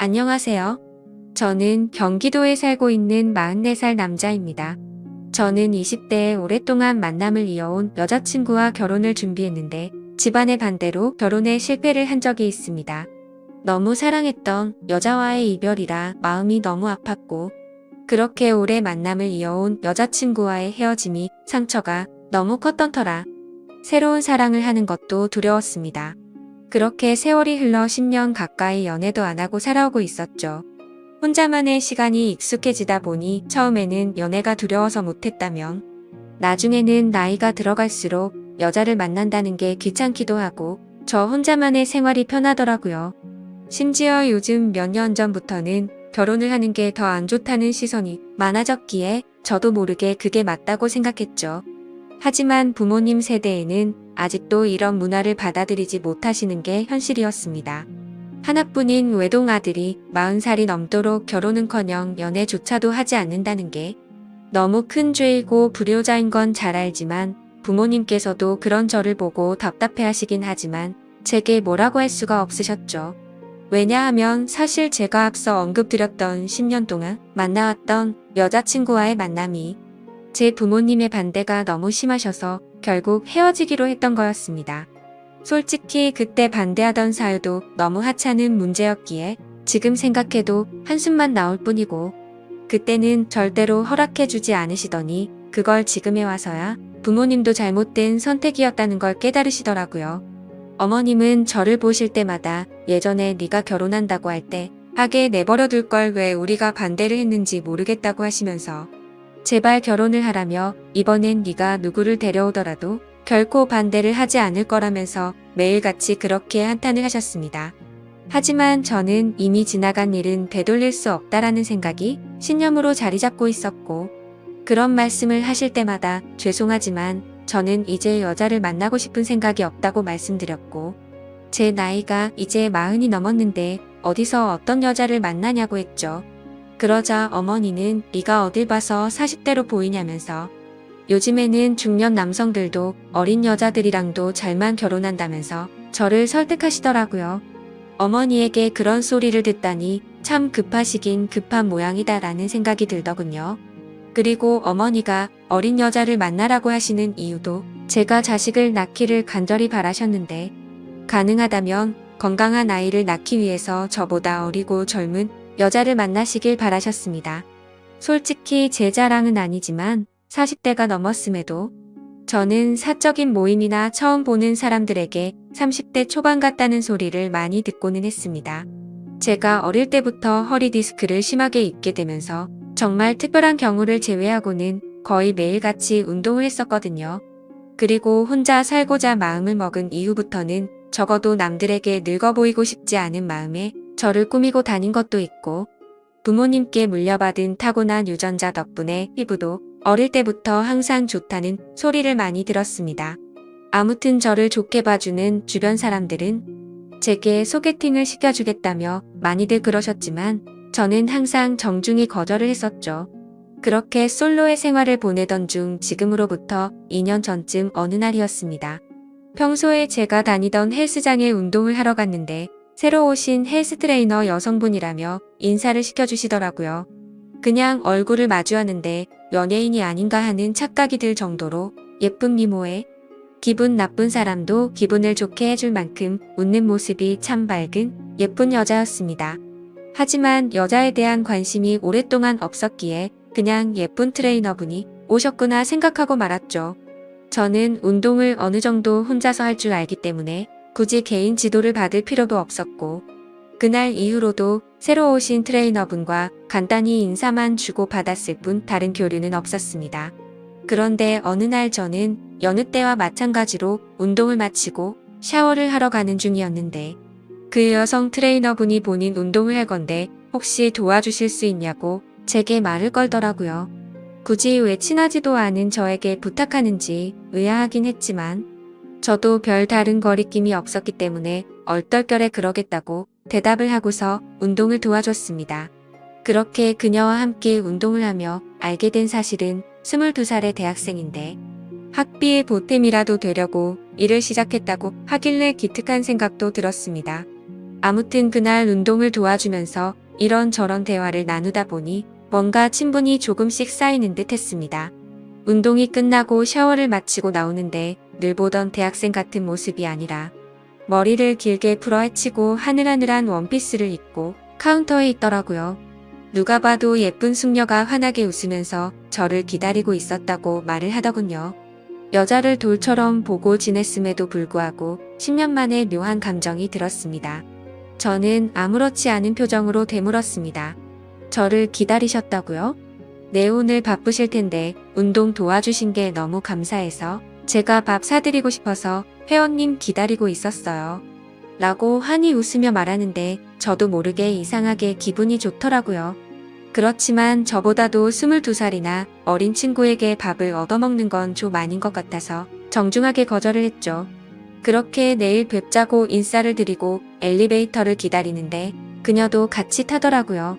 안녕하세요. 저는 경기도에 살고 있는 44살 남자입니다. 저는 20대에 오랫동안 만남을 이어온 여자친구와 결혼을 준비했는데 집안의 반대로 결혼에 실패를 한 적이 있습니다. 너무 사랑했던 여자와의 이별이라 마음이 너무 아팠고 그렇게 오래 만남을 이어온 여자친구와의 헤어짐이 상처가 너무 컸던 터라 새로운 사랑을 하는 것도 두려웠습니다. 그렇게 세월이 흘러 10년 가까이 연애도 안 하고 살아오고 있었죠. 혼자만의 시간이 익숙해지다 보니 처음에는 연애가 두려워서 못했다면 나중에는 나이가 들어갈수록 여자를 만난다는 게 귀찮기도 하고 저 혼자만의 생활이 편하더라고요. 심지어 요즘 몇 년 전부터는 결혼을 하는 게 더 안 좋다는 시선이 많아졌기에 저도 모르게 그게 맞다고 생각했죠. 하지만 부모님 세대에는 아직도 이런 문화를 받아들이지 못하시는 게 현실이었습니다. 하나뿐인 외동아들이 40살이 넘도록 결혼은커녕 연애조차도 하지 않는다는 게 너무 큰 죄이고 불효자인 건 잘 알지만 부모님께서도 그런 저를 보고 답답해하시긴 하지만 제게 뭐라고 할 수가 없으셨죠. 왜냐하면 사실 제가 앞서 언급드렸던 10년 동안 만나왔던 여자친구와의 만남이 제 부모님의 반대가 너무 심하셔서 결국 헤어지기로 했던 거였습니다. 솔직히 그때 반대하던 사유도 너무 하찮은 문제였기에 지금 생각해도 한숨만 나올 뿐이고 그때는 절대로 허락해주지 않으시더니 그걸 지금에 와서야 부모님도 잘못된 선택이었다는 걸 깨달으시더라고요. 어머님은 저를 보실 때마다 예전에 네가 결혼한다고 할 때 하게 내버려둘 걸 왜 우리가 반대를 했는지 모르겠다고 하시면서 제발 결혼을 하라며 이번엔 네가 누구를 데려오더라도 결코 반대를 하지 않을 거라면서 매일같이 그렇게 한탄을 하셨습니다. 하지만 저는 이미 지나간 일은 되돌릴 수 없다라는 생각이 신념으로 자리 잡고 있었고 그런 말씀을 하실 때마다 죄송하지만 저는 이제 여자를 만나고 싶은 생각이 없다고 말씀드렸고 제 나이가 이제 40이 넘었는데 어디서 어떤 여자를 만나냐고 했죠. 그러자 어머니는 네가 어딜 봐서 40대로 보이냐면서 요즘에는 중년 남성들도 어린 여자들이랑도 잘만 결혼한다면서 저를 설득하시더라고요. 어머니에게 그런 소리를 듣다니 참 급하시긴 급한 모양이다라는 생각이 들더군요. 그리고 어머니가 어린 여자를 만나라고 하시는 이유도 제가 자식을 낳기를 간절히 바라셨는데 가능하다면 건강한 아이를 낳기 위해서 저보다 어리고 젊은 여자를 만나시길 바라셨습니다. 솔직히 제 자랑은 아니지만 40대가 넘었음에도 저는 사적인 모임이나 처음 보는 사람들에게 30대 초반 같다는 소리를 많이 듣고는 했습니다. 제가 어릴 때부터 허리 디스크를 심하게 입게 되면서 정말 특별한 경우를 제외하고는 거의 매일같이 운동을 했었거든요. 그리고 혼자 살고자 마음을 먹은 이후부터는 적어도 남들에게 늙어 보이고 싶지 않은 마음에 저를 꾸미고 다닌 것도 있고 부모님께 물려받은 타고난 유전자 덕분에 피부도 어릴 때부터 항상 좋다는 소리를 많이 들었습니다. 아무튼 저를 좋게 봐주는 주변 사람들은 제게 소개팅을 시켜주겠다며 많이들 그러셨지만 저는 항상 정중히 거절을 했었죠. 그렇게 솔로의 생활을 보내던 중 지금으로부터 2년 전쯤 어느 날이었습니다. 평소에 제가 다니던 헬스장에 운동을 하러 갔는데 새로 오신 헬스 트레이너 여성분이라며 인사를 시켜주시더라고요. 그냥 얼굴을 마주하는데 연예인이 아닌가 하는 착각이 들 정도로 예쁜 미모에 기분 나쁜 사람도 기분을 좋게 해줄 만큼 웃는 모습이 참 밝은 예쁜 여자였습니다. 하지만 여자에 대한 관심이 오랫동안 없었기에 그냥 예쁜 트레이너분이 오셨구나 생각하고 말았죠. 저는 운동을 어느 정도 혼자서 할 줄 알기 때문에 굳이 개인 지도를 받을 필요도 없었고 그날 이후로도 새로 오신 트레이너분과 간단히 인사만 주고 받았을 뿐 다른 교류는 없었습니다. 그런데 어느 날 저는 여느 때와 마찬가지로 운동을 마치고 샤워를 하러 가는 중이었는데 그 여성 트레이너분이 본인 운동을 할 건데 혹시 도와주실 수 있냐고 제게 말을 걸더라고요. 굳이 왜 친하지도 않은 저에게 부탁하는지 의아하긴 했지만 저도 별 다른 거리낌이 없었기 때문에 얼떨결에 그러겠다고 대답을 하고서 운동을 도와줬습니다. 그렇게 그녀와 함께 운동을 하며 알게 된 사실은 22살의 대학생인데 학비의 보탬이라도 되려고 일을 시작했다고 하길래 기특한 생각도 들었습니다. 아무튼 그날 운동을 도와주면서 이런저런 대화를 나누다 보니 뭔가 친분이 조금씩 쌓이는 듯 했습니다. 운동이 끝나고 샤워를 마치고 나오는데 늘 보던 대학생 같은 모습이 아니라 머리를 길게 풀어헤치고 하늘하늘한 원피스를 입고 카운터에 있더라고요. 누가 봐도 예쁜 숙녀가 환하게 웃으면서 저를 기다리고 있었다고 말을 하더군요. 여자를 돌처럼 보고 지냈음에도 불구하고 10년 만에 묘한 감정이 들었습니다. 저는 아무렇지 않은 표정으로 되물었습니다. 저를 기다리셨다고요? 네, 오늘 바쁘실 텐데 운동 도와주신 게 너무 감사해서 제가 밥 사드리고 싶어서 회원님 기다리고 있었어요. 라고 환히 웃으며 말하는데 저도 모르게 이상하게 기분이 좋더라고요. 그렇지만 저보다도 22살이나 어린 친구에게 밥을 얻어먹는 건 좀 아닌 것 같아서 정중하게 거절을 했죠. 그렇게 내일 뵙자고 인사를 드리고 엘리베이터를 기다리는데 그녀도 같이 타더라고요.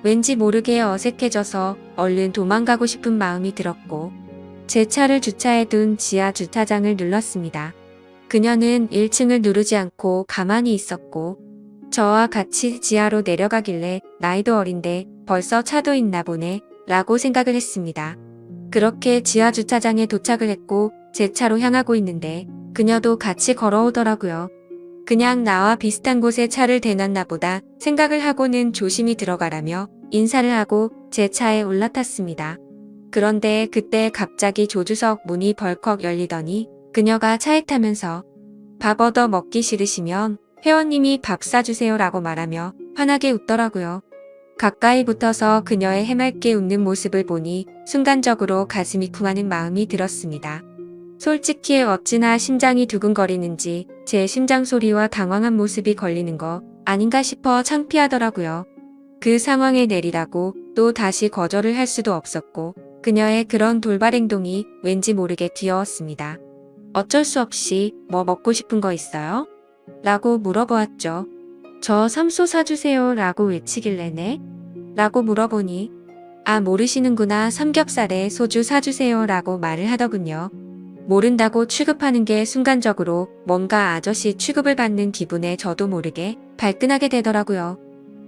왠지 모르게 어색해져서 얼른 도망가고 싶은 마음이 들었고 제 차를 주차해둔 지하 주차장을 눌렀습니다. 그녀는 1층을 누르지 않고 가만히 있었고 저와 같이 지하로 내려가길래 나이도 어린데 벌써 차도 있나 보네 라고 생각을 했습니다. 그렇게 지하 주차장에 도착을 했고 제 차로 향하고 있는데 그녀도 같이 걸어오더라고요. 그냥 나와 비슷한 곳에 차를 대놨나 보다 생각을 하고는 조심히 들어가라며 인사를 하고 제 차에 올라탔습니다. 그런데 그때 갑자기 조주석 문이 벌컥 열리더니 그녀가 차에 타면서 밥 얻어 먹기 싫으시면 회원님이 밥 사주세요 라고 말하며 환하게 웃더라고요. 가까이 붙어서 그녀의 해맑게 웃는 모습을 보니 순간적으로 가슴이 쿵하는 마음이 들었습니다. 솔직히 어찌나 심장이 두근거리는지 제 심장 소리와 당황한 모습이 걸리는 거 아닌가 싶어 창피하더라고요. 그 상황에 내리라고 또 다시 거절을 할 수도 없었고 그녀의 그런 돌발 행동이 왠지 모르게 귀여웠습니다. 어쩔 수 없이 뭐 먹고 싶은 거 있어요? 라고 물어보았죠. 저 삼소 사주세요 라고 외치길래 네? 라고 물어보니 아 모르시는구나 삼겹살에 소주 사주세요 라고 말을 하더군요. 모른다고 취급하는 게 순간적으로 뭔가 아저씨 취급을 받는 기분에 저도 모르게 발끈하게 되더라고요.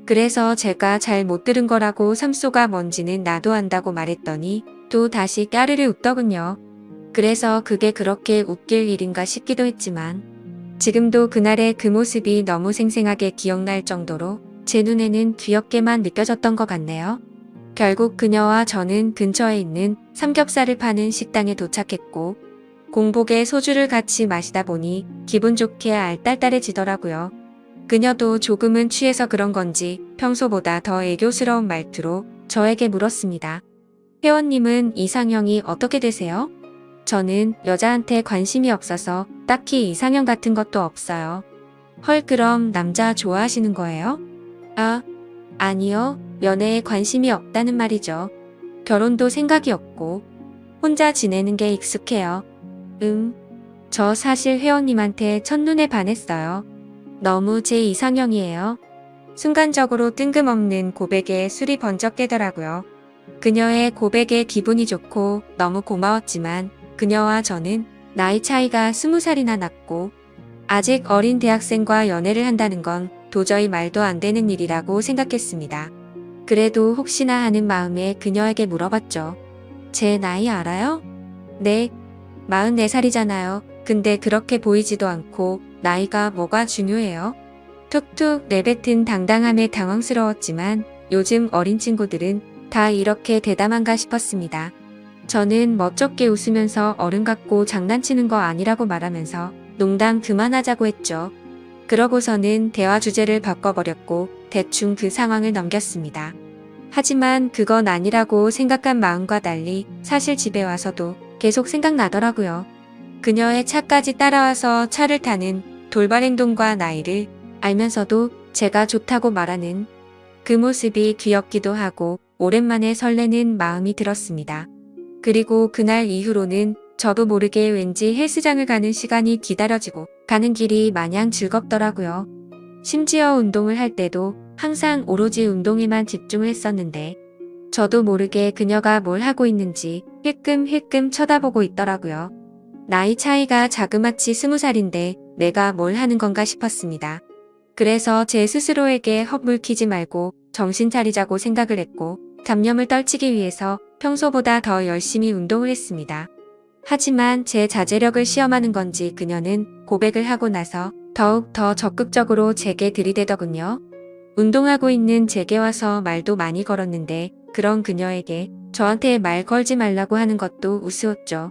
그래서 제가 잘 못 들은 거라고 삼소가 뭔지는 나도 안다고 말했더니 또 다시 까르르 웃더군요. 그래서 그게 그렇게 웃길 일인가 싶기도 했지만 지금도 그날의 그 모습이 너무 생생하게 기억날 정도로 제 눈에는 귀엽게만 느껴졌던 것 같네요. 결국 그녀와 저는 근처에 있는 삼겹살을 파는 식당에 도착했고 공복에 소주를 같이 마시다 보니 기분 좋게 알딸딸해지더라고요. 그녀도 조금은 취해서 그런 건지 평소보다 더 애교스러운 말투로 저에게 물었습니다. 회원님은 이상형이 어떻게 되세요? 저는 여자한테 관심이 없어서 딱히 이상형 같은 것도 없어요. 헐 그럼 남자 좋아하시는 거예요? 아, 아니요. 연애에 관심이 없다는 말이죠. 결혼도 생각이 없고 혼자 지내는 게 익숙해요. 저 사실 회원님한테 첫눈에 반했어요. 너무 제 이상형이에요. 순간적으로 뜬금없는 고백에 술이 번쩍 깨더라고요. 그녀의 고백에 기분이 좋고 너무 고마웠지만 그녀와 저는 나이 차이가 20살이나 났고 아직 어린 대학생과 연애를 한다는 건 도저히 말도 안 되는 일이라고 생각했습니다. 그래도 혹시나 하는 마음에 그녀에게 물어봤죠. 제 나이 알아요? 네, 44살이잖아요. 근데 그렇게 보이지도 않고 나이가 뭐가 중요해요? 툭툭 내뱉은 당당함에 당황스러웠지만 요즘 어린 친구들은 다 이렇게 대담한가 싶었습니다. 저는 멋쩍게 웃으면서 어른 같고 장난치는 거 아니라고 말하면서 농담 그만하자고 했죠. 그러고서는 대화 주제를 바꿔버렸고 대충 그 상황을 넘겼습니다. 하지만 그건 아니라고 생각한 마음과 달리 사실 집에 와서도 계속 생각나더라고요. 그녀의 차까지 따라와서 차를 타는 돌발 행동과 나이를 알면서도 제가 좋다고 말하는 그 모습이 귀엽기도 하고 오랜만에 설레는 마음이 들었습니다. 그리고 그날 이후로는 저도 모르게 왠지 헬스장을 가는 시간이 기다려지고 가는 길이 마냥 즐겁더라고요. 심지어 운동을 할 때도 항상 오로지 운동에만 집중을 했었는데 저도 모르게 그녀가 뭘 하고 있는지 힐끔힐끔 쳐다보고 있더라고요. 나이 차이가 자그마치 20살인데 내가 뭘 하는 건가 싶었습니다. 그래서 제 스스로에게 헛물키지 말고 정신 차리자고 생각을 했고 잡념을 떨치기 위해서 평소보다 더 열심히 운동을 했습니다. 하지만 제 자제력을 시험하는 건지 그녀는 고백을 하고 나서 더욱 더 적극적으로 제게 들이대더군요. 운동하고 있는 제게 와서 말도 많이 걸었는데 그런 그녀에게 저한테 말 걸지 말라고 하는 것도 우스웠죠.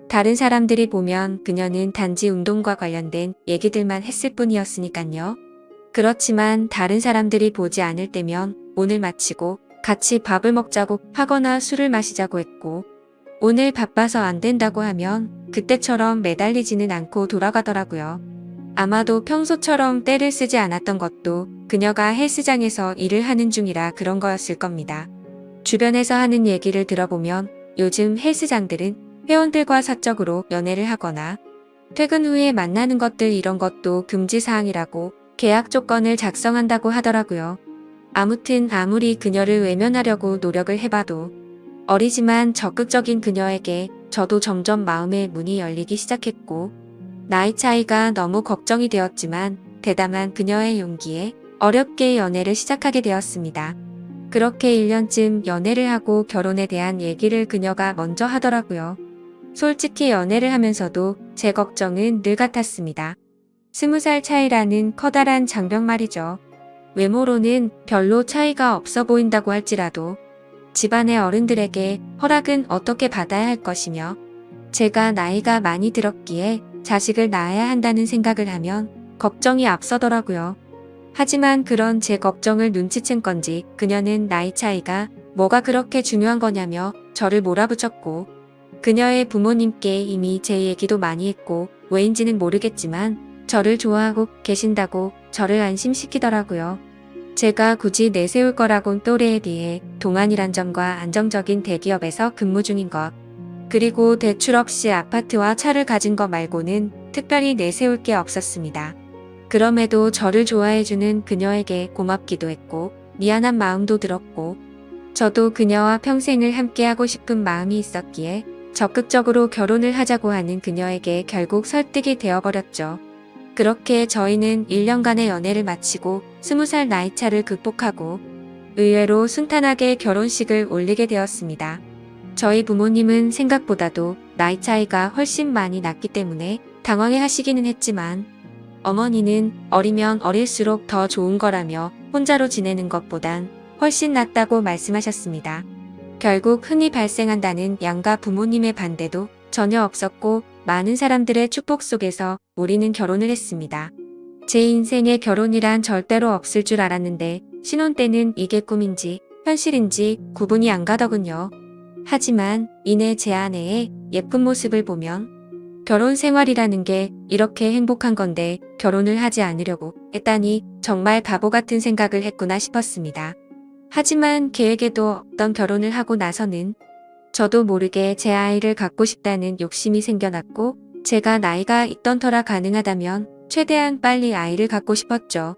다른 사람들이 보면 그녀는 단지 운동과 관련된 얘기들만 했을 뿐이었으니까요. 그렇지만 다른 사람들이 보지 않을 때면 오늘 마치고 같이 밥을 먹자고 하거나 술을 마시자고 했고 오늘 바빠서 안 된다고 하면 그때처럼 매달리지는 않고 돌아가더라고요. 아마도 평소처럼 떼를 쓰지 않았던 것도 그녀가 헬스장에서 일을 하는 중이라 그런 거였을 겁니다. 주변에서 하는 얘기를 들어보면 요즘 헬스장들은 회원들과 사적으로 연애를 하거나 퇴근 후에 만나는 것들 이런 것도 금지사항이라고 계약 조건을 작성한다고 하더라고요. 아무튼 아무리 그녀를 외면하려고 노력을 해봐도 어리지만 적극적인 그녀에게 저도 점점 마음의 문이 열리기 시작했고 나이 차이가 너무 걱정이 되었지만 대담한 그녀의 용기에 어렵게 연애를 시작하게 되었습니다. 그렇게 1년쯤 연애를 하고 결혼에 대한 얘기를 그녀가 먼저 하더라고요. 솔직히 연애를 하면서도 제 걱정은 늘 같았습니다. 20살 차이라는 커다란 장벽 말이죠. 외모로는 별로 차이가 없어 보인다고 할지라도 집안의 어른들에게 허락은 어떻게 받아야 할 것이며 제가 나이가 많이 들었기에 자식을 낳아야 한다는 생각을 하면 걱정이 앞서더라고요. 하지만 그런 제 걱정을 눈치챈 건지 그녀는 나이 차이가 뭐가 그렇게 중요한 거냐며 저를 몰아붙였고 그녀의 부모님께 이미 제 얘기도 많이 했고 왜인지는 모르겠지만 저를 좋아하고 계신다고 저를 안심시키더라고요. 제가 굳이 내세울 거라곤 또래에 비해 동안이란 점과 안정적인 대기업에서 근무 중인 것 그리고 대출 없이 아파트와 차를 가진 것 말고는 특별히 내세울 게 없었습니다. 그럼에도 저를 좋아해주는 그녀에게 고맙기도 했고 미안한 마음도 들었고 저도 그녀와 평생을 함께하고 싶은 마음이 있었기에 적극적으로 결혼을 하자고 하는 그녀에게 결국 설득이 되어버렸죠. 그렇게 저희는 1년간의 연애를 마치고 20살 나이차를 극복하고 의외로 순탄하게 결혼식을 올리게 되었습니다. 저희 부모님은 생각보다도 나이 차이가 훨씬 많이 났기 때문에 당황해 하시기는 했지만 어머니는 어리면 어릴수록 더 좋은 거라며 혼자로 지내는 것보단 훨씬 낫다고 말씀하셨습니다. 결국 흔히 발생한다는 양가 부모님의 반대도 전혀 없었고 많은 사람들의 축복 속에서 우리는 결혼을 했습니다. 제 인생에 결혼이란 절대로 없을 줄 알았는데 신혼 때는 이게 꿈인지 현실인지 구분이 안 가더군요. 하지만 이내 제 아내의 예쁜 모습을 보면 결혼 생활이라는 게 이렇게 행복한 건데 결혼을 하지 않으려고 했다니 정말 바보 같은 생각을 했구나 싶었습니다. 하지만 계획에도 없던 결혼을 하고 나서는 저도 모르게 제 아이를 갖고 싶다는 욕심이 생겨났고 제가 나이가 있던 터라 가능하다면 최대한 빨리 아이를 갖고 싶었죠.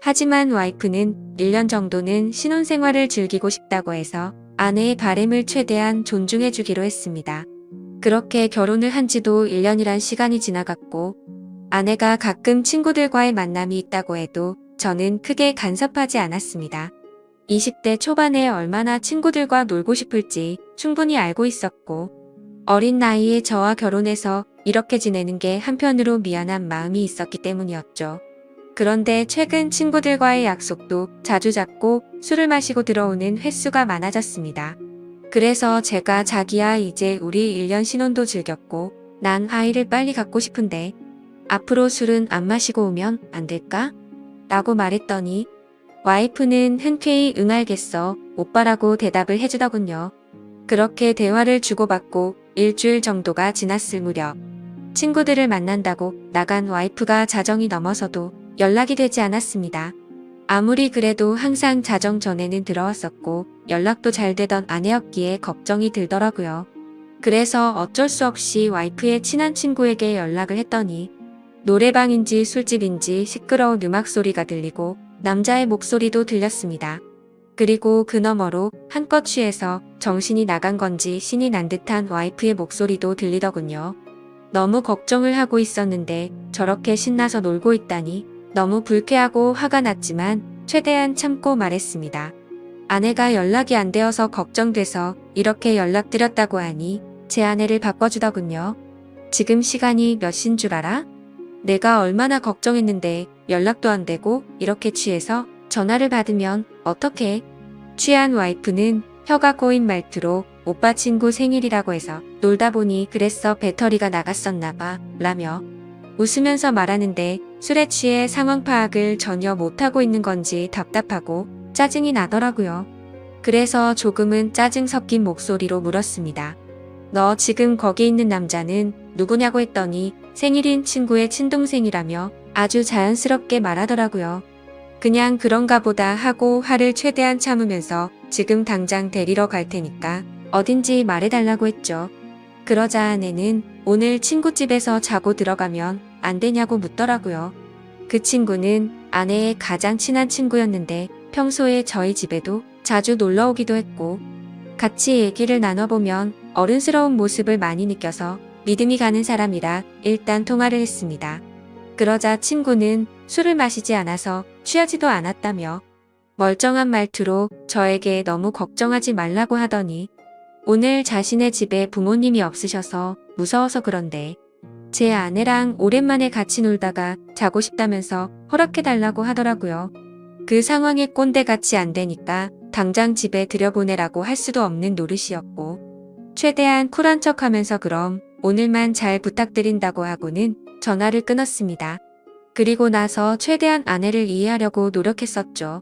하지만 와이프는 1년 정도는 신혼생활을 즐기고 싶다고 해서 아내의 바램을 최대한 존중해 주기로 했습니다. 그렇게 결혼을 한 지도 1년이란 시간이 지나갔고 아내가 가끔 친구들과의 만남이 있다고 해도 저는 크게 간섭하지 않았습니다. 20대 초반에 얼마나 친구들과 놀고 싶을지 충분히 알고 있었고 어린 나이에 저와 결혼해서 이렇게 지내는 게 한편으로 미안한 마음이 있었기 때문이었죠. 그런데 최근 친구들과의 약속도 자주 잡고 술을 마시고 들어오는 횟수가 많아졌습니다. 그래서 제가 자기야 이제 우리 1년 신혼도 즐겼고 난 아이를 빨리 갖고 싶은데 앞으로 술은 안 마시고 오면 안 될까? 라고 말했더니 와이프는 흔쾌히 응 알겠어 오빠라고 대답을 해주더군요. 그렇게 대화를 주고받고 일주일 정도가 지났을 무렵 친구들을 만난다고 나간 와이프가 자정이 넘어서도 연락이 되지 않았습니다. 아무리 그래도 항상 자정 전에는 들어왔었고 연락도 잘 되던 아내였기에 걱정이 들더라고요. 그래서 어쩔 수 없이 와이프의 친한 친구에게 연락을 했더니 노래방인지 술집인지 시끄러운 음악 소리가 들리고 남자의 목소리도 들렸습니다. 그리고 그 너머로 한껏 취해서 정신이 나간 건지 신이 난 듯한 와이프의 목소리도 들리더군요. 너무 걱정을 하고 있었는데 저렇게 신나서 놀고 있다니 너무 불쾌하고 화가 났지만 최대한 참고 말했습니다. 아내가 연락이 안 되어서 걱정돼서 이렇게 연락드렸다고 하니 제 아내를 바꿔주더군요. 지금 시간이 몇 시인 줄 알아? 내가 얼마나 걱정했는데 연락도 안 되고 이렇게 취해서 전화를 받으면 어떡해? 취한 와이프는 혀가 꼬인 말투로 오빠 친구 생일이라고 해서 놀다 보니 그랬어 배터리가 나갔었나 봐 라며 웃으면서 말하는데 술에 취해 상황 파악을 전혀 못하고 있는 건지 답답하고 짜증이 나더라고요. 그래서 조금은 짜증 섞인 목소리로 물었습니다. 너 지금 거기 있는 남자는 누구냐고 했더니 생일인 친구의 친동생이라며 아주 자연스럽게 말하더라고요. 그냥 그런가 보다 하고 화를 최대한 참으면서 지금 당장 데리러 갈 테니까 어딘지 말해달라고 했죠. 그러자 아내는 오늘 친구 집에서 자고 들어가면 안 되냐고 묻더라고요. 그 친구는 아내의 가장 친한 친구였는데 평소에 저희 집에도 자주 놀러 오기도 했고 같이 얘기를 나눠보면 어른스러운 모습을 많이 느껴서 믿음이 가는 사람이라 일단 통화를 했습니다. 그러자 친구는 술을 마시지 않아서 취하지도 않았다며 멀쩡한 말투로 저에게 너무 걱정하지 말라고 하더니 오늘 자신의 집에 부모님이 없으셔서 무서워서 그런데 제 아내랑 오랜만에 같이 놀다가 자고 싶다면서 허락해달라고 하더라고요. 그 상황에 꼰대같이 안 되니까 당장 집에 들여보내라고 할 수도 없는 노릇이었고 최대한 쿨한 척하면서 그럼 오늘만 잘 부탁드린다고 하고는 전화를 끊었습니다. 그리고 나서 최대한 아내를 이해하려고 노력했었죠.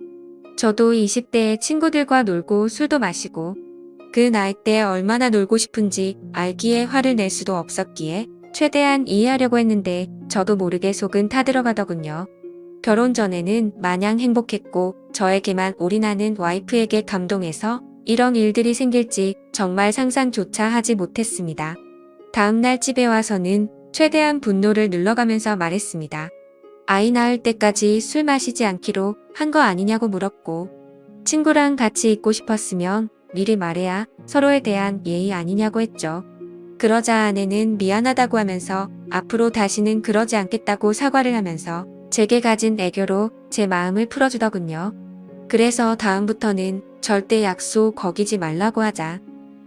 저도 20대에 친구들과 놀고 술도 마시고 그 나이 때 얼마나 놀고 싶은지 알기에 화를 낼 수도 없었기에 최대한 이해하려고 했는데 저도 모르게 속은 타들어가더군요. 결혼 전에는 마냥 행복했고 저에게만 올인하는 와이프에게 감동해서 이런 일들이 생길지 정말 상상조차 하지 못했습니다. 다음날 집에 와서는 최대한 분노를 눌러가면서 말했습니다. 아이 낳을 때까지 술 마시지 않기로 한 거 아니냐고 물었고 친구랑 같이 있고 싶었으면 미리 말해야 서로에 대한 예의 아니냐고 했죠. 그러자 아내는 미안하다고 하면서 앞으로 다시는 그러지 않겠다고 사과를 하면서 제게 가진 애교로 제 마음을 풀어주더군요. 그래서 다음부터는 절대 약속 거기지 말라고 하자.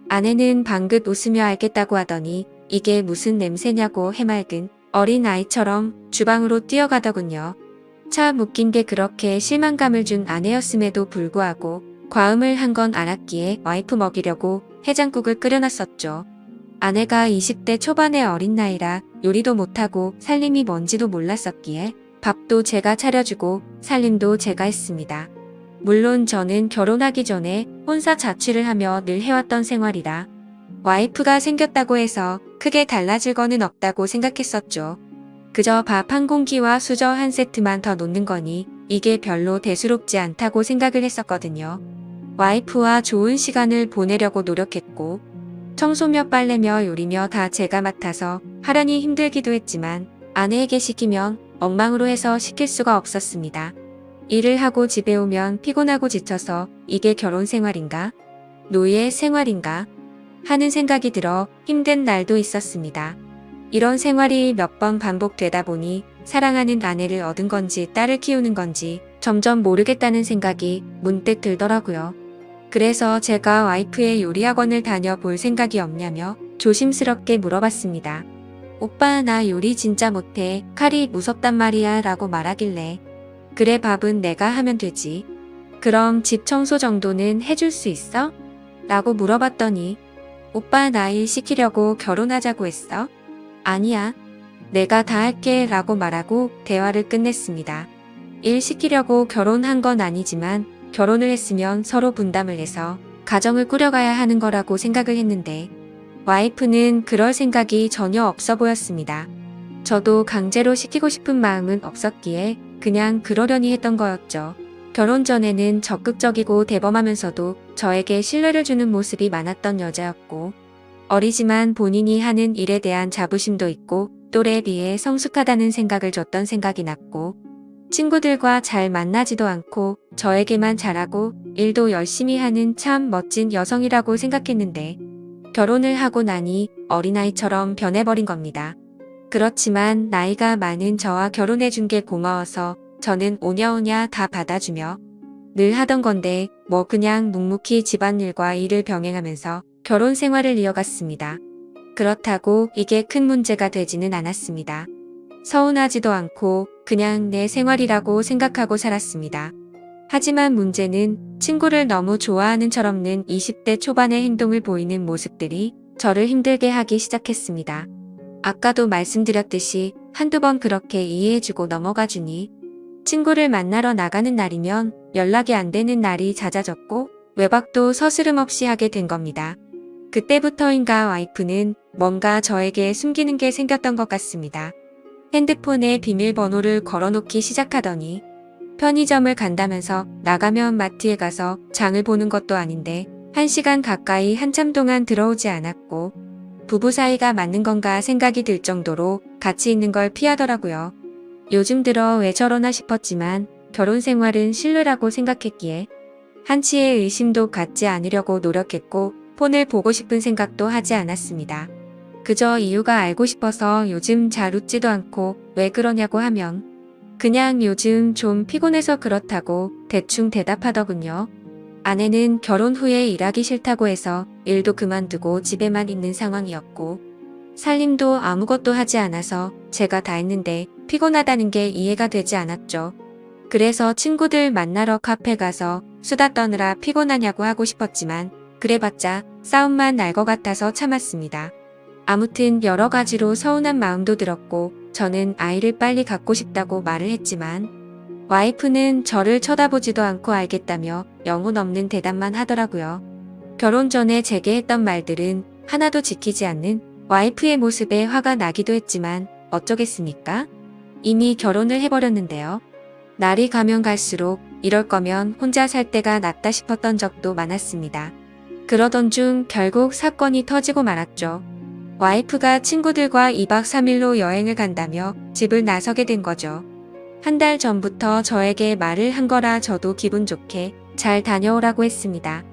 아내는 방긋 웃으며 알겠다고 하더니 이게 무슨 냄새냐고 해맑은 어린 아이처럼 주방으로 뛰어가더군요. 참 웃긴 게 그렇게 실망감을 준 아내였음에도 불구하고 과음을 한 건 알았기에 와이프 먹이려고 해장국을 끓여놨었죠. 아내가 20대 초반의 어린 나이라 요리도 못하고 살림이 뭔지도 몰랐었기에 밥도 제가 차려주고 살림도 제가 했습니다. 물론 저는 결혼하기 전에 혼사 자취를 하며 늘 해왔던 생활이라 와이프가 생겼다고 해서 크게 달라질 거는 없다고 생각했었죠. 그저 밥 한 공기와 수저 한 세트만 더 놓는 거니 이게 별로 대수롭지 않다고 생각을 했었거든요. 와이프와 좋은 시간을 보내려고 노력했고 청소며 빨래며 요리며 다 제가 맡아서 하려니 힘들기도 했지만 아내에게 시키면 엉망으로 해서 시킬 수가 없었습니다. 일을 하고 집에 오면 피곤하고 지쳐서 이게 결혼 생활인가? 노예 생활인가? 하는 생각이 들어 힘든 날도 있었습니다. 이런 생활이 몇 번 반복되다 보니 사랑하는 아내를 얻은 건지 딸을 키우는 건지 점점 모르겠다는 생각이 문득 들더라고요. 그래서 제가 와이프의 요리학원을 다녀볼 생각이 없냐며 조심스럽게 물어봤습니다. 오빠 나 요리 진짜 못해. 칼이 무섭단 말이야 라고 말하길래 그래 밥은 내가 하면 되지. 그럼 집 청소 정도는 해줄 수 있어? 라고 물어봤더니 오빠 나 일 시키려고 결혼하자고 했어? 아니야. 내가 다 할게 라고 말하고 대화를 끝냈습니다. 일 시키려고 결혼한 건 아니지만 결혼을 했으면 서로 분담을 해서 가정을 꾸려가야 하는 거라고 생각을 했는데 와이프는 그럴 생각이 전혀 없어 보였습니다. 저도 강제로 시키고 싶은 마음은 없었기에 그냥 그러려니 했던 거였죠. 결혼 전에는 적극적이고 대범하면서도 저에게 신뢰를 주는 모습이 많았던 여자였고 어리지만 본인이 하는 일에 대한 자부심도 있고 또래에 비해 성숙하다는 생각을 줬던 생각이 났고 친구들과 잘 만나지도 않고 저에게만 잘하고 일도 열심히 하는 참 멋진 여성이라고 생각했는데 결혼을 하고 나니 어린아이처럼 변해버린 겁니다. 그렇지만 나이가 많은 저와 결혼해준 게 고마워서 저는 오냐오냐 다 받아주며 늘 하던 건데 뭐 그냥 묵묵히 집안일과 일을 병행하면서 결혼 생활을 이어갔습니다. 그렇다고 이게 큰 문제가 되지는 않았습니다. 서운하지도 않고 그냥 내 생활이라고 생각하고 살았습니다. 하지만 문제는 친구를 너무 좋아하는 철없는 20대 초반의 행동을 보이는 모습들이 저를 힘들게 하기 시작했습니다. 아까도 말씀드렸듯이 한두 번 그렇게 이해해주고 넘어가주니 친구를 만나러 나가는 날이면 연락이 안 되는 날이 잦아졌고 외박도 서스름없이 하게 된 겁니다. 그때부터인가 와이프는 뭔가 저에게 숨기는 게 생겼던 것 같습니다. 핸드폰에 비밀번호를 걸어놓기 시작하더니 편의점을 간다면서 나가면 마트에 가서 장을 보는 것도 아닌데 1시간 가까이 한참 동안 들어오지 않았고 부부 사이가 맞는 건가 생각이 들 정도로 같이 있는 걸 피하더라고요. 요즘 들어 왜 저러나 싶었지만 결혼 생활은 신뢰라고 생각했기에 한치의 의심도 갖지 않으려고 노력했고 폰을 보고 싶은 생각도 하지 않았습니다. 그저 이유가 알고 싶어서 요즘 잘 웃지도 않고 왜 그러냐고 하면 그냥 요즘 좀 피곤해서 그렇다고 대충 대답하더군요. 아내는 결혼 후에 일하기 싫다고 해서 일도 그만두고 집에만 있는 상황이었고 살림도 아무것도 하지 않아서 제가 다 했는데 피곤하다는 게 이해가 되지 않았죠. 그래서 친구들 만나러 카페 가서 수다 떠느라 피곤하냐고 하고 싶었지만 그래봤자 싸움만 날 것 같아서 참았습니다. 아무튼 여러 가지로 서운한 마음도 들었고 저는 아이를 빨리 갖고 싶다고 말을 했지만 와이프는 저를 쳐다보지도 않고 알겠다며 영혼 없는 대답만 하더라고요. 결혼 전에 제게 했던 말들은 하나도 지키지 않는 와이프의 모습에 화가 나기도 했지만 어쩌겠습니까? 이미 결혼을 해버렸는데요. 날이 가면 갈수록 이럴 거면 혼자 살 때가 낫다 싶었던 적도 많았습니다. 그러던 중 결국 사건이 터지고 말았죠. 와이프가 친구들과 2박 3일로 여행을 간다며 집을 나서게 된 거죠. 한 달 전부터 저에게 말을 한 거라 저도 기분 좋게 잘 다녀오라고 했습니다.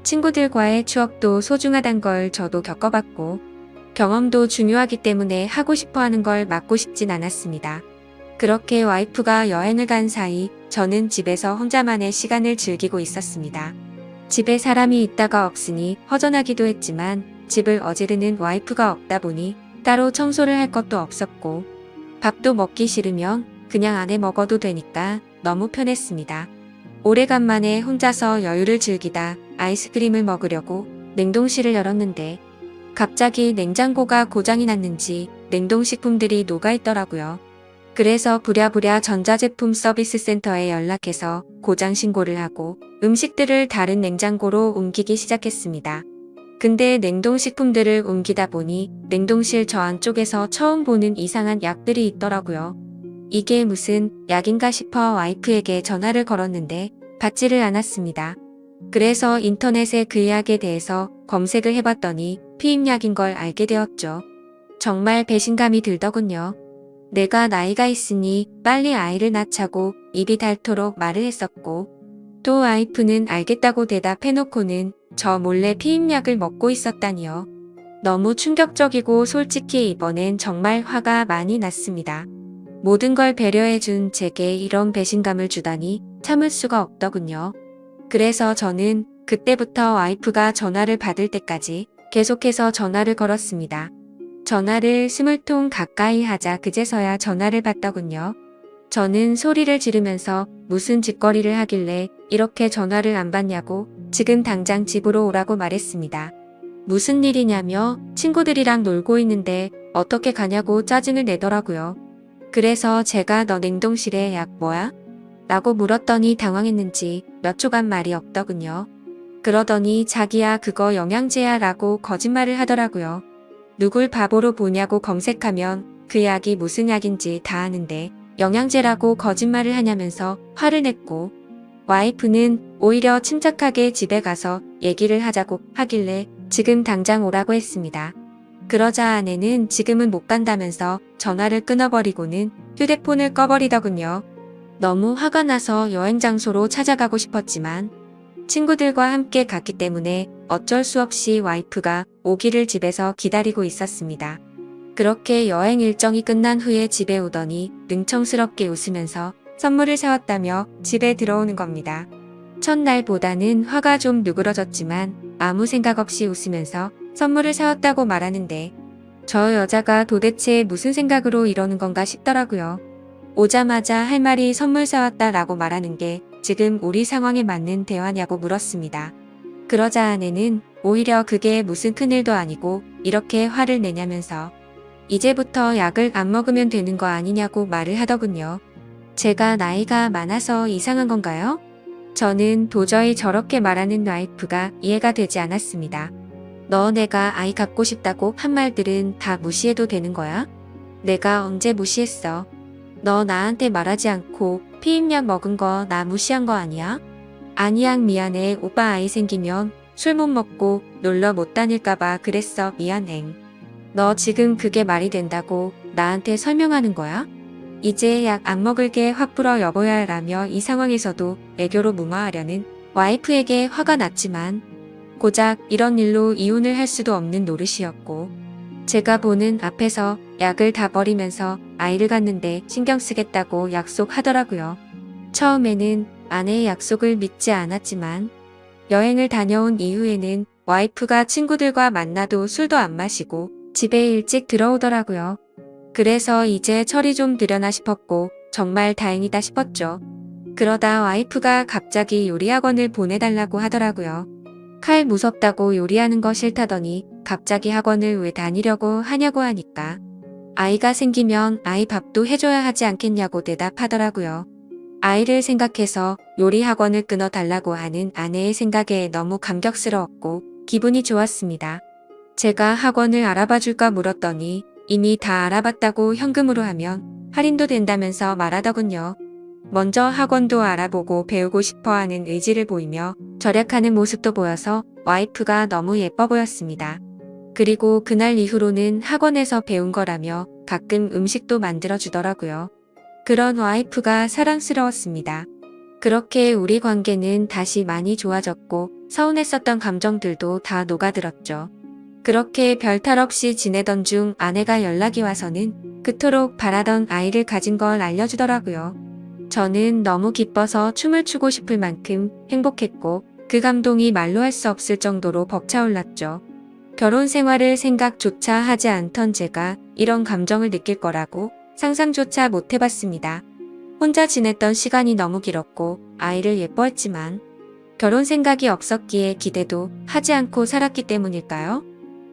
친구들과의 추억도 소중하단 걸 저도 겪어봤고 경험도 중요하기 때문에 하고 싶어 하는 걸 막고 싶진 않았습니다. 그렇게 와이프가 여행을 간 사이 저는 집에서 혼자만의 시간을 즐기고 있었습니다. 집에 사람이 있다가 없으니 허전하기도 했지만 집을 어지르는 와이프가 없다 보니 따로 청소를 할 것도 없었고 밥도 먹기 싫으면 그냥 안에 먹어도 되니까 너무 편했습니다. 오래간만에 혼자서 여유를 즐기다 아이스크림을 먹으려고 냉동실을 열었는데 갑자기 냉장고가 고장이 났는지 냉동식품들이 녹아있더라고요. 그래서 부랴부랴 전자제품 서비스 센터에 연락해서 고장 신고를 하고 음식들을 다른 냉장고로 옮기기 시작했습니다. 근데 냉동식품들을 옮기다 보니 냉동실 저 안쪽에서 처음 보는 이상한 약들이 있더라고요. 이게 무슨 약인가 싶어 와이프에게 전화를 걸었는데 받지를 않았습니다. 그래서 인터넷에 그 약에 대해서 검색을 해봤더니 피임약인 걸 알게 되었죠. 정말 배신감이 들더군요. 내가 나이가 있으니 빨리 아이를 낳자고 입이 닳도록 말을 했었고 또 와이프는 알겠다고 대답해놓고는 저 몰래 피임약을 먹고 있었다니요. 너무 충격적이고 솔직히 이번엔 정말 화가 많이 났습니다. 모든 걸 배려해준 제게 이런 배신감을 주다니 참을 수가 없더군요. 그래서 저는 그때부터 와이프가 전화를 받을 때까지 계속해서 전화를 걸었습니다. 전화를 20통 가까이 하자 그제서야 전화를 받더군요. 저는 소리를 지르면서 무슨 짓거리를 하길래 이렇게 전화를 안 받냐고 지금 당장 집으로 오라고 말했습니다. 무슨 일이냐며 친구들이랑 놀고 있는데 어떻게 가냐고 짜증을 내더라고요. 그래서 제가 너 냉동실에 약 뭐야? 라고 물었더니 당황했는지 몇 초간 말이 없더군요. 그러더니 자기야 그거 영양제야 라고 거짓말을 하더라고요. 누굴 바보로 보냐고 검색하면 그 약이 무슨 약인지 다 아는데 영양제라고 거짓말을 하냐면서 화를 냈고 와이프는 오히려 침착하게 집에 가서 얘기를 하자고 하길래 지금 당장 오라고 했습니다. 그러자 아내는 지금은 못 간다면서 전화를 끊어버리고는 휴대폰을 꺼버리더군요. 너무 화가 나서 여행 장소로 찾아가고 싶었지만 친구들과 함께 갔기 때문에 어쩔 수 없이 와이프가 오기를 집에서 기다리고 있었습니다. 그렇게 여행 일정이 끝난 후에 집에 오더니 능청스럽게 웃으면서 선물을 사왔다며 집에 들어오는 겁니다. 첫날보다는 화가 좀 누그러졌지만 아무 생각 없이 웃으면서 선물을 사왔다고 말하는데 저 여자가 도대체 무슨 생각으로 이러는 건가 싶더라고요. 오자마자 할 말이 선물 사왔다라고 말하는 게 지금 우리 상황에 맞는 대화냐고 물었습니다. 그러자 아내는 오히려 그게 무슨 큰일도 아니고 이렇게 화를 내냐면서 이제부터 약을 안 먹으면 되는 거 아니냐고 말을 하더군요. 제가 나이가 많아서 이상한 건가요? 저는 도저히 저렇게 말하는 와이프가 이해가 되지 않았습니다. 너 내가 아이 갖고 싶다고 한 말들은 다 무시해도 되는 거야? 내가 언제 무시했어? 너 나한테 말하지 않고 피임약 먹은 거 나 무시한 거 아니야? 아니야 미안해. 오빠 아이 생기면 술 못 먹고 놀러 못 다닐까봐 그랬어. 미안해. 너 지금 그게 말이 된다고 나한테 설명하는 거야? 이제 약 안 먹을게 확 불어 여보야 라며 이 상황에서도 애교로 무마하려는 와이프에게 화가 났지만 고작 이런 일로 이혼을 할 수도 없는 노릇이었고 제가 보는 앞에서 약을 다 버리면서 아이를 갖는데 신경 쓰겠다고 약속하더라고요. 처음에는 아내의 약속을 믿지 않았지만 여행을 다녀온 이후에는 와이프가 친구들과 만나도 술도 안 마시고 집에 일찍 들어오더라고요. 그래서 이제 철이 좀 들여나 싶었고 정말 다행이다 싶었죠. 그러다 와이프가 갑자기 요리학원을 보내달라고 하더라고요. 칼 무섭다고 요리하는 거 싫다더니 갑자기 학원을 왜 다니려고 하냐고 하니까 아이가 생기면 아이 밥도 해줘야 하지 않겠냐고 대답하더라고요. 아이를 생각해서 요리 학원을 끊어달라고 하는 아내의 생각에 너무 감격스러웠고 기분이 좋았습니다. 제가 학원을 알아봐 줄까 물었더니 이미 다 알아봤다고 현금으로 하면 할인도 된다면서 말하더군요. 먼저 학원도 알아보고 배우고 싶어하는 의지를 보이며 절약하는 모습도 보여서 와이프가 너무 예뻐 보였습니다. 그리고 그날 이후로는 학원에서 배운 거라며 가끔 음식도 만들어 주더라고요. 그런 와이프가 사랑스러웠습니다. 그렇게 우리 관계는 다시 많이 좋아졌고 서운했었던 감정들도 다 녹아들었죠. 그렇게 별탈 없이 지내던 중 아내가 연락이 와서는 그토록 바라던 아이를 가진 걸 알려주더라고요. 저는 너무 기뻐서 춤을 추고 싶을 만큼 행복했고 그 감동이 말로 할 수 없을 정도로 벅차올랐죠. 결혼 생활을 생각조차 하지 않던 제가 이런 감정을 느낄 거라고 상상조차 못 해봤습니다. 혼자 지냈던 시간이 너무 길었고 아이를 예뻐했지만 결혼 생각이 없었기에 기대도 하지 않고 살았기 때문일까요?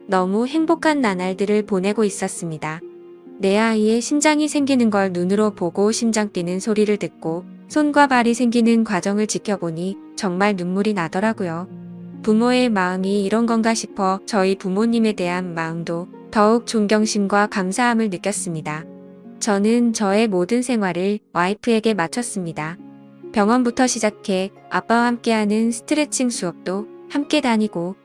너무 행복한 나날들을 보내고 있었습니다. 내 아이의 심장이 생기는 걸 눈으로 보고 심장 뛰는 소리를 듣고 손과 발이 생기는 과정을 지켜보니 정말 눈물이 나더라고요. 부모의 마음이 이런 건가 싶어 저희 부모님에 대한 마음도 더욱 존경심과 감사함을 느꼈습니다. 저는 저의 모든 생활을 와이프에게 마쳤습니다. 병원부터 시작해 아빠와 함께하는 스트레칭 수업도 함께 다니고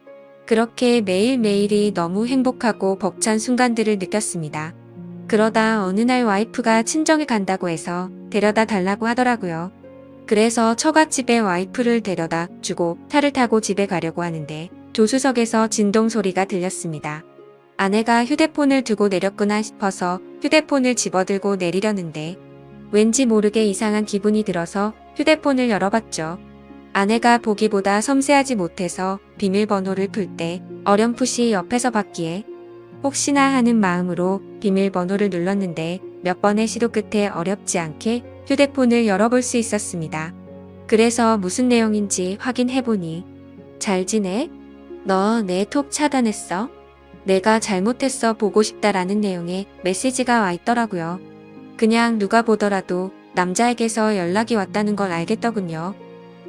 그렇게 매일매일이 너무 행복하고 벅찬 순간들을 느꼈습니다. 그러다 어느 날 와이프가 친정에 간다고 해서 데려다 달라고 하더라고요. 그래서 처갓집에 와이프를 데려다 주고 차를 타고 집에 가려고 하는데 조수석에서 진동 소리가 들렸습니다. 아내가 휴대폰을 두고 내렸구나 싶어서 휴대폰을 집어들고 내리려는데 왠지 모르게 이상한 기분이 들어서 휴대폰을 열어봤죠. 아내가 보기보다 섬세하지 못해서 비밀번호를 풀 때 어렴풋이 옆에서 봤기에 혹시나 하는 마음으로 비밀번호를 눌렀는데 몇 번의 시도 끝에 어렵지 않게 휴대폰을 열어볼 수 있었습니다. 그래서 무슨 내용인지 확인해보니 잘 지내? 너 내 톡 차단했어? 내가 잘못했어 보고 싶다라는 내용의 메시지가 와 있더라고요. 그냥 누가 보더라도 남자에게서 연락이 왔다는 걸 알겠더군요.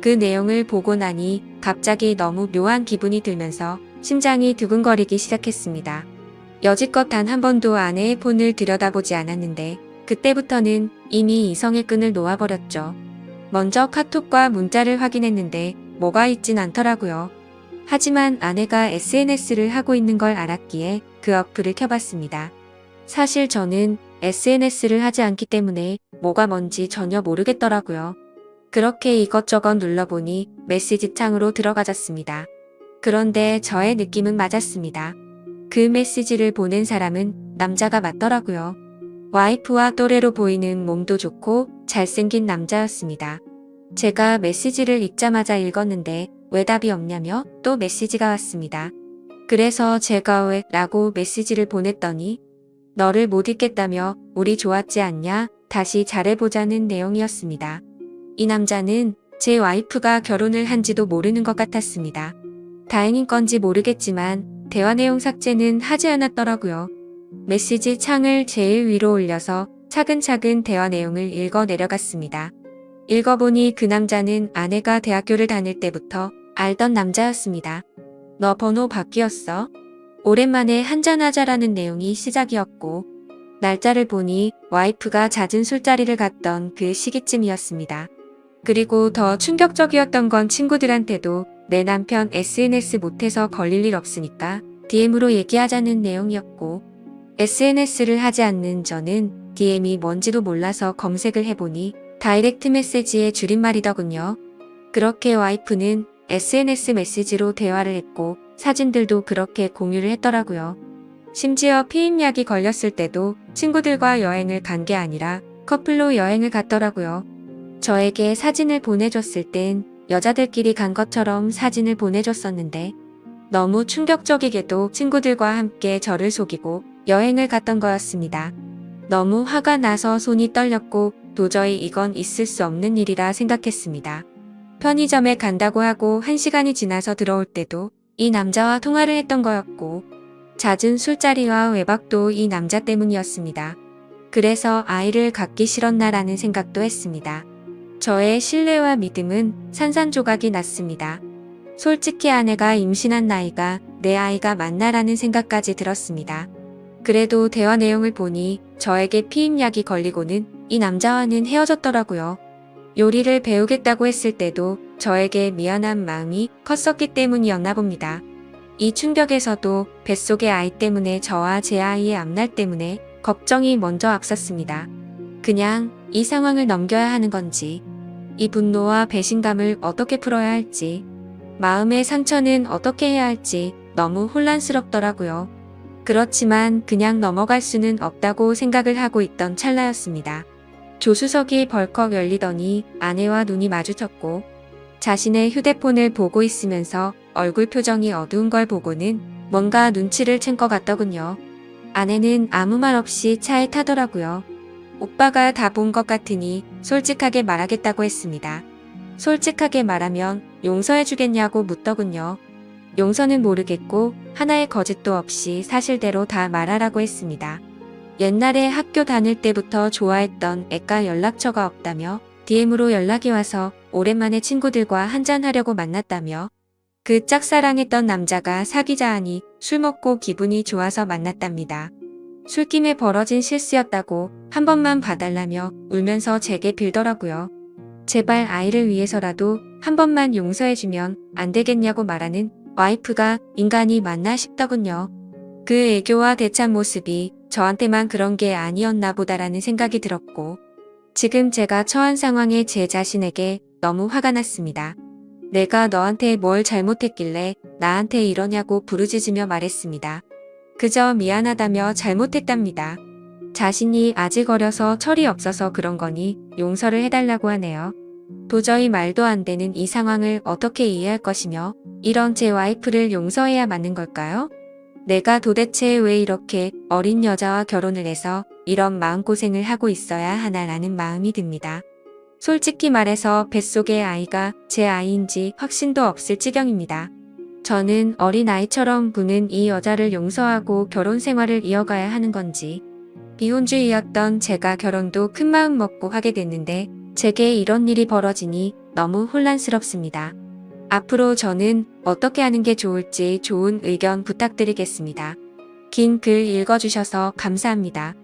그 내용을 보고 나니 갑자기 너무 묘한 기분이 들면서 심장이 두근거리기 시작했습니다. 여지껏 단 한 번도 아내의 폰을 들여다보지 않았는데 그때부터는 이미 이성의 끈을 놓아버렸죠. 먼저 카톡과 문자를 확인했는데 뭐가 있진 않더라고요. 하지만 아내가 SNS를 하고 있는 걸 알았기에 그 어플을 켜봤습니다. 사실 저는 SNS를 하지 않기 때문에 뭐가 뭔지 전혀 모르겠더라고요. 그렇게 이것저것 눌러보니 메시지 창으로 들어가졌습니다. 그런데 저의 느낌은 맞았습니다. 그 메시지를 보낸 사람은 남자가 맞더라고요. 와이프와 또래로 보이는 몸도 좋고 잘생긴 남자였습니다. 제가 메시지를 읽자마자 읽었는데 왜 답이 없냐며 또 메시지가 왔습니다. 그래서 제가 왜 라고 메시지를 보냈더니 너를 못 잊겠다며 우리 좋았지 않냐? 다시 잘해보자는 내용이었습니다. 이 남자는 제 와이프가 결혼을 한지도 모르는 것 같았습니다. 다행인 건지 모르겠지만 대화 내용 삭제는 하지 않았더라고요. 메시지 창을 제일 위로 올려서 차근차근 대화 내용을 읽어 내려갔습니다. 읽어보니 그 남자는 아내가 대학교를 다닐 때부터 알던 남자였습니다. 너 번호 바뀌었어? 오랜만에 한잔하자라는 내용이 시작이었고 날짜를 보니 와이프가 잦은 술자리를 갔던 그 시기쯤이었습니다. 그리고 더 충격적이었던 건 친구들한테도 내 남편 SNS 못해서 걸릴 일 없으니까 DM으로 얘기하자는 내용이었고 SNS를 하지 않는 저는 DM이 뭔지도 몰라서 검색을 해보니 다이렉트 메시지의 줄임말이더군요. 그렇게 와이프는 SNS 메시지로 대화를 했고 사진들도 그렇게 공유를 했더라고요. 심지어 피임약이 걸렸을 때도 친구들과 여행을 간 게 아니라 커플로 여행을 갔더라고요. 저에게 사진을 보내줬을 땐 여자들끼리 간 것처럼 사진을 보내줬었는데 너무 충격적이게도 친구들과 함께 저를 속이고 여행을 갔던 거였습니다. 너무 화가 나서 손이 떨렸고 도저히 이건 있을 수 없는 일이라 생각했습니다. 편의점에 간다고 하고 1시간이 지나서 들어올 때도 이 남자와 통화를 했던 거였고 잦은 술자리와 외박도 이 남자 때문이었습니다. 그래서 아이를 갖기 싫었나라는 생각도 했습니다. 저의 신뢰와 믿음은 산산조각이 났습니다. 솔직히 아내가 임신한 나이가 내 아이가 맞나라는 생각까지 들었습니다. 그래도 대화 내용을 보니 저에게 피임약이 걸리고는 이 남자와는 헤어졌더라고요. 요리를 배우겠다고 했을 때도 저에게 미안한 마음이 컸었기 때문이었나 봅니다. 이 충격에서도 뱃속의 아이 때문에 저와 제 아이의 앞날 때문에 걱정이 먼저 앞섰습니다. 그냥 이 상황을 넘겨야 하는 건지, 이 분노와 배신감을 어떻게 풀어야 할지, 마음의 상처는 어떻게 해야 할지 너무 혼란스럽더라고요. 그렇지만 그냥 넘어갈 수는 없다고 생각을 하고 있던 찰나였습니다. 조수석이 벌컥 열리더니 아내와 눈이 마주쳤고 자신의 휴대폰을 보고 있으면서 얼굴 표정이 어두운 걸 보고는 뭔가 눈치를 챈 것 같더군요. 아내는 아무 말 없이 차에 타더라고요. 오빠가 다 본 것 같으니 솔직하게 말하겠다고 했습니다. 솔직하게 말하면 용서해주겠냐고 묻더군요. 용서는 모르겠고 하나의 거짓도 없이 사실대로 다 말하라고 했습니다. 옛날에 학교 다닐 때부터 좋아했던 애가 연락처가 없다며 DM으로 연락이 와서 오랜만에 친구들과 한잔하려고 만났다며 그 짝사랑했던 남자가 사귀자 하니 술 먹고 기분이 좋아서 만났답니다. 술김에 벌어진 실수였다고 한 번만 봐달라며 울면서 제게 빌더라고요. 제발 아이를 위해서라도 한 번만 용서해주면 안 되겠냐고 말하는 와이프가 인간이 맞나 싶더군요. 그 애교와 대찬 모습이 저한테만 그런 게 아니었나 보다라는 생각이 들었고 지금 제가 처한 상황에 제 자신에게 너무 화가 났습니다. 내가 너한테 뭘 잘못했길래 나한테 이러냐고 부르짖으며 말했습니다. 그저 미안하다며 잘못했답니다. 자신이 아직 어려서 철이 없어서 그런 거니 용서를 해달라고 하네요. 도저히 말도 안 되는 이 상황을 어떻게 이해할 것이며 이런 제 와이프를 용서해야 맞는 걸까요? 내가 도대체 왜 이렇게 어린 여자와 결혼을 해서 이런 마음고생을 하고 있어야 하나라는 마음이 듭니다. 솔직히 말해서 뱃속의 아이가 제 아이인지 확신도 없을 지경입니다. 저는 어린아이처럼 구는 이 여자를 용서하고 결혼 생활을 이어가야 하는 건지 비혼주의였던 제가 결혼도 큰 마음 먹고 하게 됐는데 제게 이런 일이 벌어지니 너무 혼란스럽습니다. 앞으로 저는 어떻게 하는 게 좋을지 좋은 의견 부탁드리겠습니다. 긴 글 읽어주셔서 감사합니다.